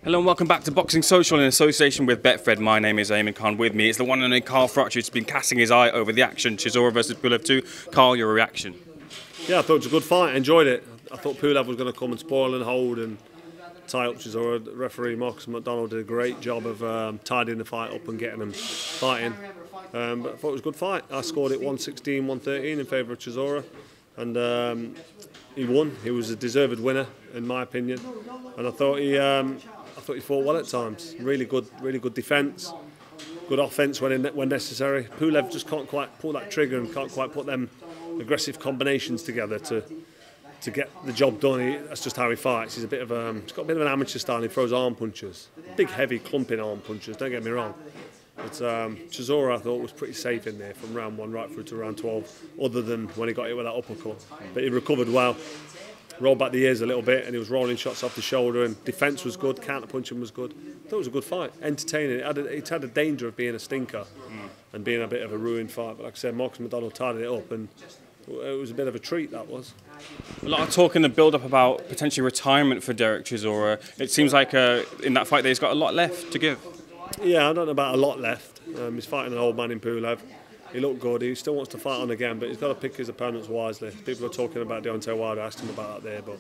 Hello and welcome back to Boxing Social in association with Betfred. My name is Ayman. With me, it's the one and only Froch who's been casting his eye over the action. Chisora versus Pulev2. Carl, your reaction? Yeah, I thought it was a good fight. I enjoyed it. I thought Pulev was going to come and spoil and hold and tie up Chisora. The referee Marcus McDonald did a great job of tidying the fight up and getting them fighting. But I thought it was a good fight. I scored it 116-113 in favour of Chisora, and he won. He was a deserved winner, in my opinion. And I thought he fought well at times. Really good defence, good offence when necessary. Pulev just can't quite pull that trigger and can't quite put them aggressive combinations together to get the job done. That's just how he fights. He's got a bit of an amateur style. He throws arm punches, big, heavy, clumping arm punches. Don't get me wrong. But Chisora, I thought, was pretty safe in there from round 1 right through to round 12, other than when he got hit with that uppercut. But he recovered well, rolled back the ears a little bit, and he was rolling shots off the shoulder, and defence was good, counter-punching was good. I thought it was a good fight, entertaining. It had a danger of being a stinker and being a bit of a ruined fight. But like I said, Marcus McDonald tidied it up, and it was a bit of a treat, that was. A lot of talk in the build-up about potentially retirement for Derek Chisora. It seems like in that fight he's got a lot left to give. Yeah, I don't know about a lot left. He's fighting an old man in Pulev. He looked good. He still wants to fight on again, but he's got to pick his opponents wisely. People are talking about Deontay Wilder. I asked him about that there, but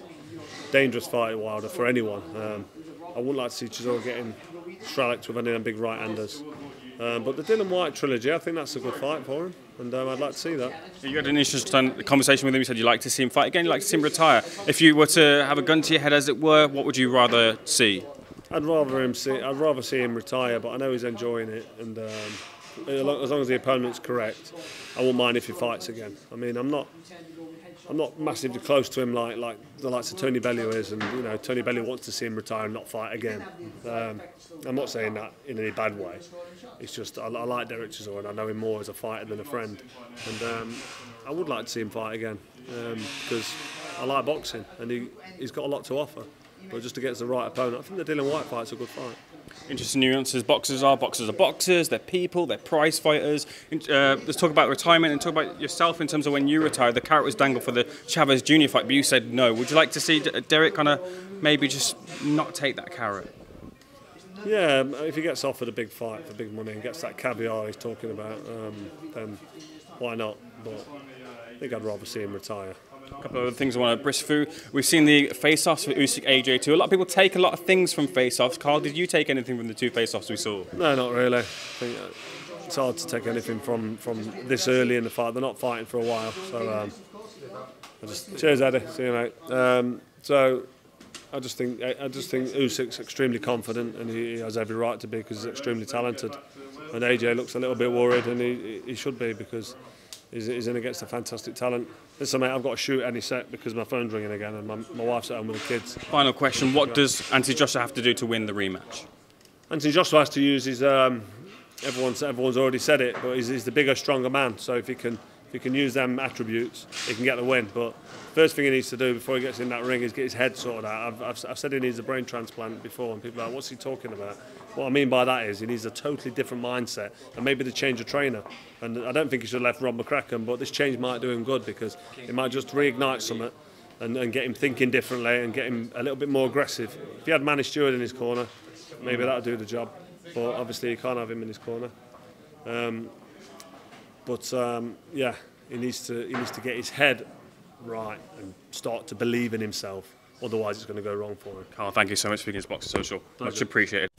dangerous fight Wilder for anyone. I wouldn't like to see Chisora getting Strelix with any of them big right-handers. But the Dillian Whyte trilogy, I think that's a good fight for him, and I'd like to see that. You had an interesting conversation with him. You said you'd like to see him fight again, you'd like to see him retire. If you were to have a gun to your head, as it were, what would you rather see? I'd rather see him retire, but I know he's enjoying it, and as long as the opponent's correct, I won't mind if he fights again. I mean, I'm not massively close to him like the likes of Tony Bellew is, and you know, Tony Bellew wants to see him retire and not fight again. I'm not saying that in any bad way. It's just I like Derek Chisora, and I know him more as a fighter than a friend, and I would like to see him fight again because I like boxing, and he's got a lot to offer. But just against the right opponent, I think the Dillian Whyte fight's a good fight. Interesting nuances. Boxers are boxers, they're people, they're prize fighters. Let's talk about retirement and talk about yourself in terms of when you retired. The carrot was dangled for the Chavez Jr. fight, but you said no. Would you like to see Derek kind of maybe just not take that carrot? Yeah, if he gets offered a big fight for big money and gets that caviar he's talking about, then why not? But I think I'd rather see him retire. A couple of other things I want to brisk through. We've seen the face-offs for Usyk-AJ2. A lot of people take a lot of things from face-offs. Carl, did you take anything from the two face-offs we saw? No, not really. I think it's hard to take anything from this early in the fight. They're not fighting for a while, so cheers, Eddie. See you, mate. So I just think Usyk's extremely confident, and he has every right to be because he's extremely talented. And AJ looks a little bit worried, and he should be because he's in against a fantastic talent. Listen, mate, I've got to shoot any sec because my phone's ringing again and my wife's at home with the kids. Final question, what does Anthony Joshua have to do to win the rematch? Anthony Joshua has to use his, everyone's already said it, but he's the bigger, stronger man. So if he can use them attributes, he can get the win. But first thing he needs to do before he gets in that ring is get his head sorted out. I've said he needs a brain transplant before, and people are like, what's he talking about? What I mean by that is he needs a totally different mindset, and maybe the change of trainer. And I don't think he should have left Rob McCracken, but this change might do him good because it might just reignite something and get him thinking differently and get him a little bit more aggressive. If he had Manny Stewart in his corner, maybe that would do the job. But obviously you can't have him in his corner. Yeah, he needs to get his head right and start to believe in himself. Otherwise, it's going to go wrong for him. Carl, thank you so much for being his Boxing Social. Much appreciated.